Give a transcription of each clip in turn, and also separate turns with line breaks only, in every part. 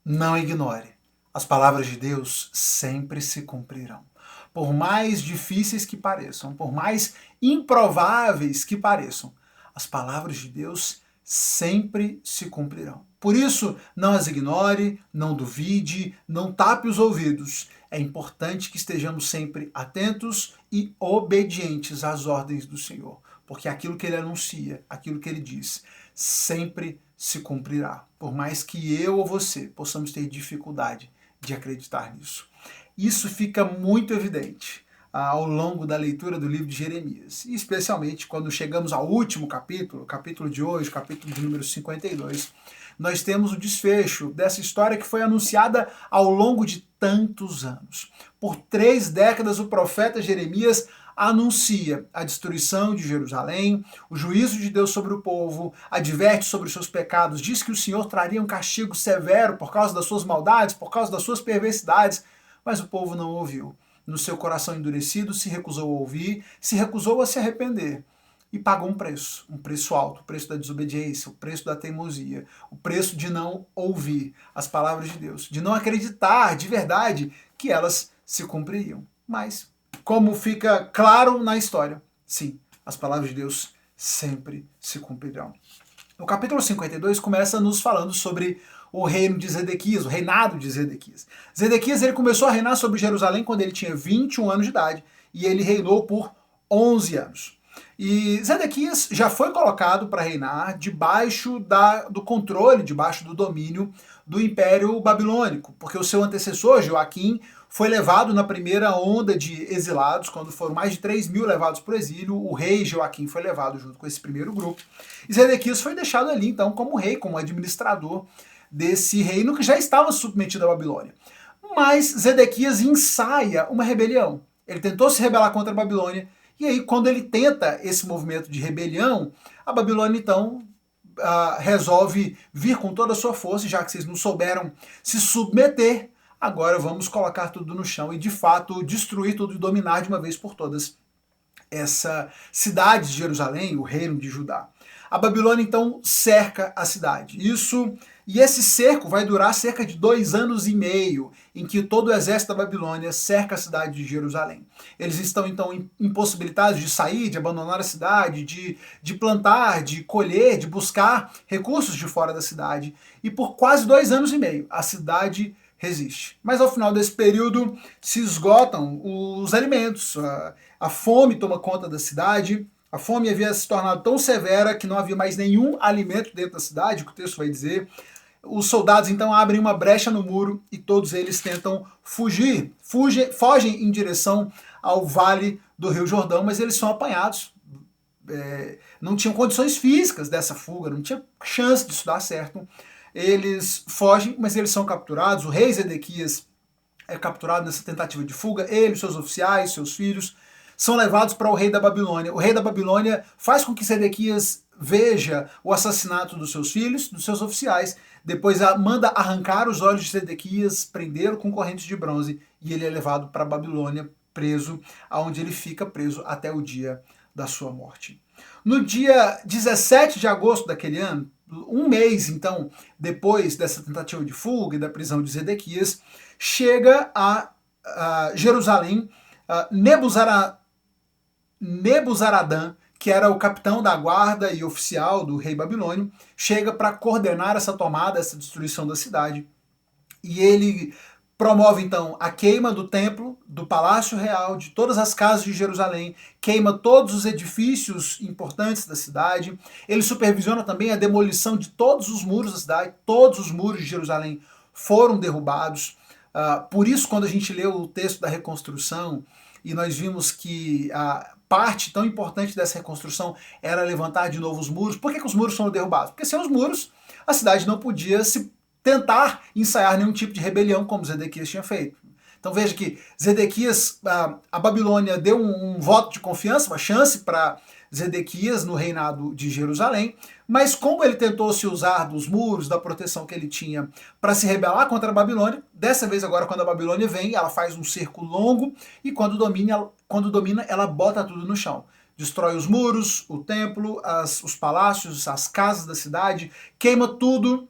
Não ignore. As palavras de Deus sempre se cumprirão. Por mais difíceis que pareçam, por mais improváveis que pareçam, as palavras de Deus sempre se cumprirão. Por isso, não as ignore, não duvide, não tape os ouvidos. É importante que estejamos sempre atentos e obedientes às ordens do Senhor, porque aquilo que ele anuncia, aquilo que ele diz, sempre se cumprirá. Por mais que eu ou você possamos ter dificuldade de acreditar nisso. Isso fica muito evidente ao longo da leitura do livro de Jeremias, e especialmente quando chegamos ao último capítulo, o capítulo de hoje, o capítulo de número 52, nós temos o desfecho dessa história que foi anunciada ao longo de tantos anos. Por 3 décadas, o profeta Jeremias anuncia a destruição de Jerusalém, o juízo de Deus sobre o povo, adverte sobre os seus pecados, diz que o Senhor traria um castigo severo por causa das suas maldades, por causa das suas perversidades, mas o povo não ouviu. No seu coração endurecido, se recusou a ouvir, se recusou a se arrepender e pagou um preço alto, o preço da desobediência, o preço da teimosia, o preço de não ouvir as palavras de Deus, de não acreditar de verdade que elas se cumpririam. Mas, como fica claro na história, sim, as palavras de Deus sempre se cumprirão. O capítulo 52 começa nos falando sobre o reino de Zedequias, o reinado de Zedequias. Zedequias ele começou a reinar sobre Jerusalém quando ele tinha 21 anos de idade e ele reinou por 11 anos. E Zedequias já foi colocado para reinar debaixo do controle, debaixo do domínio do Império Babilônico, porque o seu antecessor, Joaquim, foi levado na primeira onda de exilados, quando foram mais de 3.000 levados para o exílio, o rei Joaquim foi levado junto com esse primeiro grupo, e Zedequias foi deixado ali, então, como rei, como administrador desse reino que já estava submetido à Babilônia. Mas Zedequias ensaia uma rebelião. Ele tentou se rebelar contra a Babilônia, e aí, quando ele tenta esse movimento de rebelião, a Babilônia, então, resolve vir com toda a sua força, já que vocês não souberam se submeter, agora vamos colocar tudo no chão e, de fato, destruir tudo e dominar de uma vez por todas essa cidade de Jerusalém, o reino de Judá. A Babilônia, então, cerca a cidade. E esse cerco vai durar cerca de 2 anos e meio, em que todo o exército da Babilônia cerca a cidade de Jerusalém. Eles estão, então, impossibilitados de sair, de abandonar a cidade, de plantar, de colher, de buscar recursos de fora da cidade. E por quase 2 anos e meio, a cidade resiste. Mas ao final desse período se esgotam os alimentos, a fome toma conta da cidade, a fome havia se tornado tão severa que não havia mais nenhum alimento dentro da cidade, o que o texto vai dizer. Os soldados então abrem uma brecha no muro e todos eles tentam fugir, fogem em direção ao vale do Rio Jordão, mas eles são apanhados. Não tinham condições físicas dessa fuga, não tinha chance disso dar certo. Eles fogem, mas eles são capturados. O rei Zedequias é capturado nessa tentativa de fuga. Ele, seus oficiais, seus filhos, são levados para o rei da Babilônia. O rei da Babilônia faz com que Zedequias veja o assassinato dos seus filhos, dos seus oficiais. Depois manda arrancar os olhos de Zedequias, prendê-lo com correntes de bronze, e ele é levado para a Babilônia, preso, aonde ele fica preso até o dia da sua morte. No dia 17 de agosto daquele ano, um mês, então, depois dessa tentativa de fuga e da prisão de Zedequias, chega a Jerusalém Nebuzaradã, que era o capitão da guarda e oficial do rei babilônio, chega para coordenar essa tomada, essa destruição da cidade. E ele promove, então, a queima do templo, do palácio real, de todas as casas de Jerusalém, queima todos os edifícios importantes da cidade. Ele supervisiona também a demolição de todos os muros da cidade, todos os muros de Jerusalém foram derrubados. Por isso, quando a gente leu o texto da reconstrução, e nós vimos que a parte tão importante dessa reconstrução era levantar de novo os muros. Por que os muros foram derrubados? Porque sem os muros, a cidade não podia se tentar ensaiar nenhum tipo de rebelião, como Zedequias tinha feito. Então veja que Zedequias, a Babilônia deu um voto de confiança, uma chance para Zedequias no reinado de Jerusalém, mas como ele tentou se usar dos muros, da proteção que ele tinha para se rebelar contra a Babilônia, dessa vez agora quando a Babilônia vem, ela faz um cerco longo e quando domina ela bota tudo no chão. Destrói os muros, o templo, os palácios, as casas da cidade, queima tudo,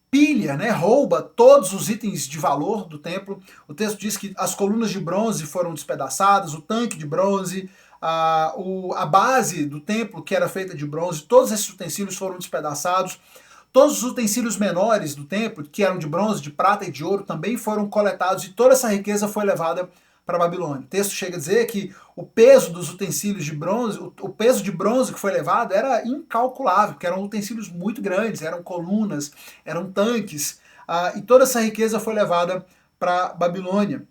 pilha, né, rouba todos os itens de valor do templo. O texto diz que as colunas de bronze foram despedaçadas, o tanque de bronze, a base do templo, que era feita de bronze, todos esses utensílios foram despedaçados. Todos os utensílios menores do templo, que eram de bronze, de prata e de ouro, também foram coletados e toda essa riqueza foi levada para a Babilônia. O texto chega a dizer que o peso dos utensílios de bronze, o peso de bronze que foi levado era incalculável, porque eram utensílios muito grandes, eram colunas, eram tanques, e toda essa riqueza foi levada para a Babilônia.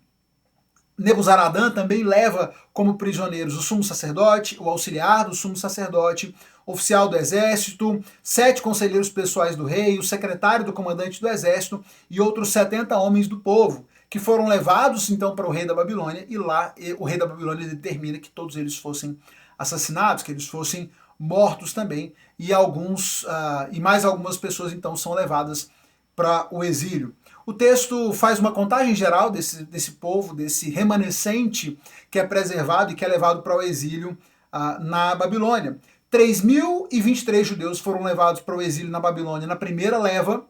Nebuzaradã também leva como prisioneiros o sumo sacerdote, o auxiliar do sumo sacerdote, oficial do exército, 7 conselheiros pessoais do rei, o secretário do comandante do exército e outros 70 homens do povo, que foram levados então para o rei da Babilônia, e lá o rei da Babilônia determina que todos eles fossem assassinados, que eles fossem mortos também, e e mais algumas pessoas então são levadas para o exílio. O texto faz uma contagem geral desse povo, desse remanescente que é preservado e que é levado para o exílio na Babilônia. 3.023 judeus foram levados para o exílio na Babilônia na primeira leva,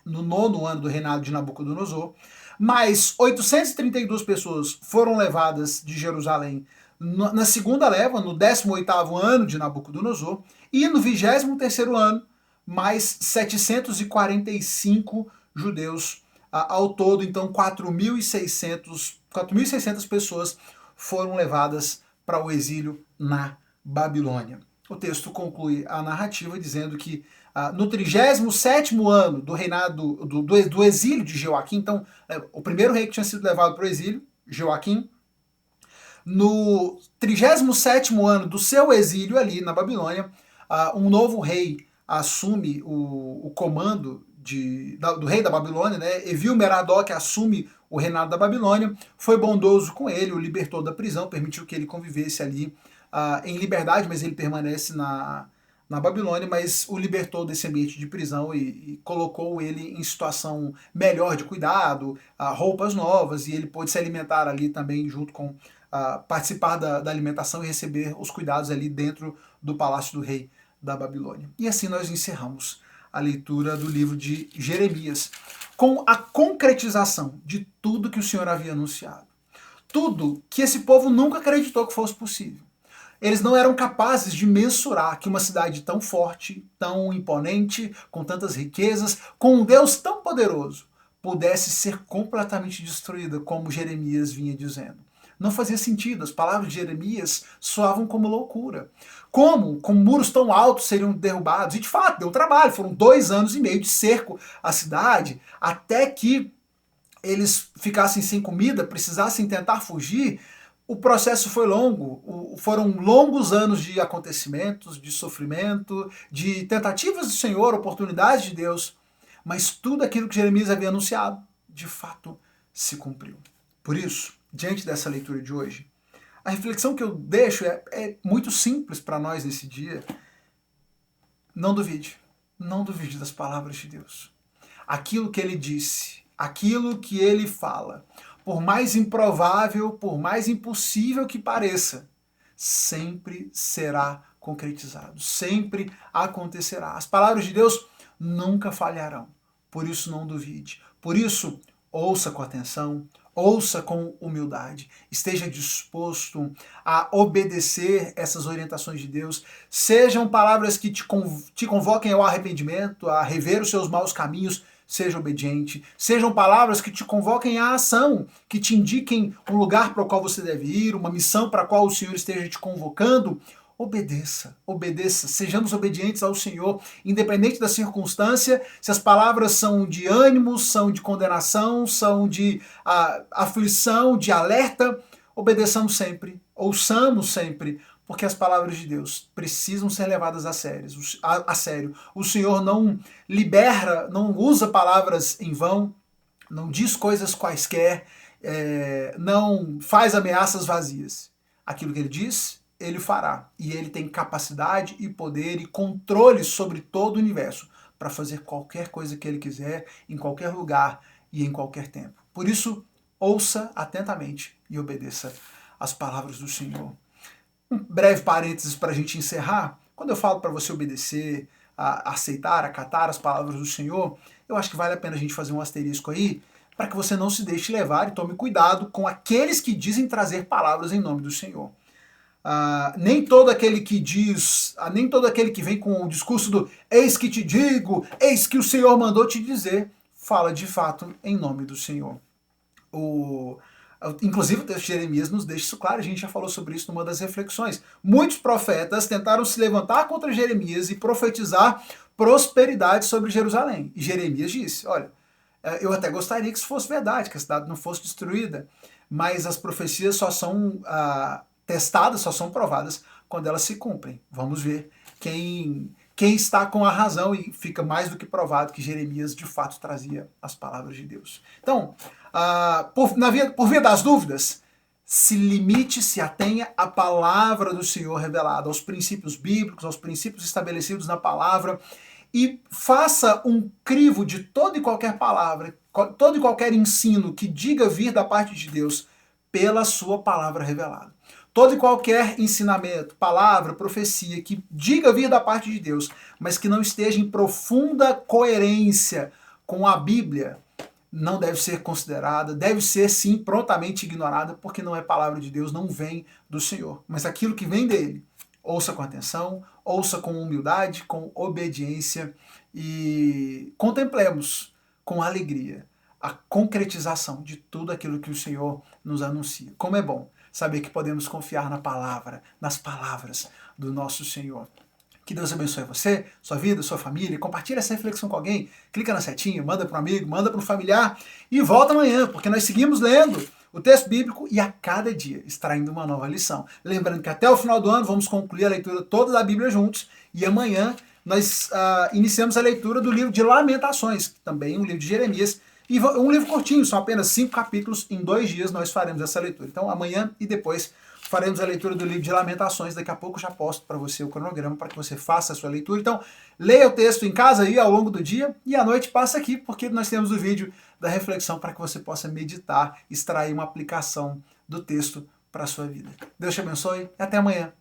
no 9º ano do reinado de Nabucodonosor, mais 832 pessoas foram levadas de Jerusalém na segunda leva, no 18º ano de Nabucodonosor, e no 23º ano, mais 745 judeus ao todo. Então 4.600 pessoas foram levadas para o exílio na Babilônia. O texto conclui a narrativa dizendo que no 37º ano do reinado do exílio de Jeoaquim, então o primeiro rei que tinha sido levado para o exílio, Jeoaquim, no 37º ano do seu exílio ali na Babilônia, um novo rei assume o comando do rei da Babilônia, né? Evil-Merodach assume o reinado da Babilônia, foi bondoso com ele, o libertou da prisão, permitiu que ele convivesse ali em liberdade, mas ele permanece na Babilônia, mas o libertou desse ambiente de prisão e colocou ele em situação melhor de cuidado, roupas novas, e ele pôde se alimentar ali também junto com participar da alimentação e receber os cuidados ali dentro do palácio do rei da Babilônia. E assim nós encerramos a leitura do livro de Jeremias, com a concretização de tudo que o Senhor havia anunciado. Tudo que esse povo nunca acreditou que fosse possível. Eles não eram capazes de mensurar que uma cidade tão forte, tão imponente, com tantas riquezas, com um Deus tão poderoso, pudesse ser completamente destruída, como Jeremias vinha dizendo. Não fazia sentido, as palavras de Jeremias soavam como loucura. Como, com muros tão altos, seriam derrubados? E de fato, deu trabalho, foram 2 anos e meio de cerco à cidade, até que eles ficassem sem comida, precisassem tentar fugir. O processo foi longo, foram longos anos de acontecimentos, de sofrimento, de tentativas do Senhor, oportunidades de Deus, mas tudo aquilo que Jeremias havia anunciado, de fato, se cumpriu. Por isso, diante dessa leitura de hoje, a reflexão que eu deixo é muito simples para nós nesse dia. Não duvide. Não duvide das palavras de Deus. Aquilo que ele disse, aquilo que ele fala, por mais improvável, por mais impossível que pareça, sempre será concretizado, sempre acontecerá. As palavras de Deus nunca falharão. Por isso não duvide. Por isso, ouça com atenção, ouça com humildade, esteja disposto a obedecer essas orientações de Deus, sejam palavras que te convoquem ao arrependimento, a rever os seus maus caminhos, seja obediente, sejam palavras que te convoquem à ação, que te indiquem um lugar para o qual você deve ir, uma missão para a qual o Senhor esteja te convocando. Obedeça, obedeça, sejamos obedientes ao Senhor, independente da circunstância, se as palavras são de ânimo, são de condenação, são de aflição, de alerta, obedeçamos sempre, ouçamos sempre, porque as palavras de Deus precisam ser levadas a sério. O Senhor não libera, não usa palavras em vão, não diz coisas quaisquer, não faz ameaças vazias. Aquilo que ele diz, ele fará. E ele tem capacidade e poder e controle sobre todo o universo para fazer qualquer coisa que ele quiser, em qualquer lugar e em qualquer tempo. Por isso, ouça atentamente e obedeça às palavras do Senhor. Um breve parênteses para a gente encerrar. Quando eu falo para você obedecer, aceitar, acatar as palavras do Senhor, eu acho que vale a pena a gente fazer um asterisco aí, para que você não se deixe levar e tome cuidado com aqueles que dizem trazer palavras em nome do Senhor. Nem todo aquele que diz, nem todo aquele que vem com o discurso do eis que te digo, eis que o Senhor mandou te dizer, fala de fato em nome do Senhor. Inclusive o texto de Jeremias nos deixa isso claro, a gente já falou sobre isso numa das reflexões. Muitos profetas tentaram se levantar contra Jeremias e profetizar prosperidade sobre Jerusalém. E Jeremias disse, olha, eu até gostaria que isso fosse verdade, que a cidade não fosse destruída, mas as profecias só são testadas, só são provadas quando elas se cumprem. Vamos ver quem está com a razão, e fica mais do que provado que Jeremias de fato trazia as palavras de Deus. Então, por via das dúvidas, se limite, se atenha à palavra do Senhor revelada, aos princípios bíblicos, aos princípios estabelecidos na palavra, e faça um crivo de toda e qualquer palavra, todo e qualquer ensino que diga vir da parte de Deus pela sua palavra revelada. Todo e qualquer ensinamento, palavra, profecia que diga vir da parte de Deus, mas que não esteja em profunda coerência com a Bíblia, não deve ser considerada, deve ser sim prontamente ignorada, porque não é palavra de Deus, não vem do Senhor. Mas aquilo que vem dele, ouça com atenção, ouça com humildade, com obediência e contemplemos com alegria a concretização de tudo aquilo que o Senhor nos anuncia. Como é bom saber que podemos confiar na palavra, nas palavras do nosso Senhor. Que Deus abençoe você, sua vida, sua família. Compartilha essa reflexão com alguém, clica na setinha, manda para um amigo, manda para um familiar e volta amanhã, porque nós seguimos lendo o texto bíblico e a cada dia extraindo uma nova lição. Lembrando que até o final do ano vamos concluir a leitura toda da Bíblia juntos e amanhã nós iniciamos a leitura do livro de Lamentações, também um livro de Jeremias, e um livro curtinho, são apenas 5 capítulos, em 2 dias nós faremos essa leitura. Então amanhã e depois faremos a leitura do livro de Lamentações, daqui a pouco eu já posto para você o cronograma para que você faça a sua leitura. Então leia o texto em casa aí ao longo do dia e à noite passa aqui, porque nós temos o vídeo da reflexão para que você possa meditar, extrair uma aplicação do texto para a sua vida. Deus te abençoe e até amanhã.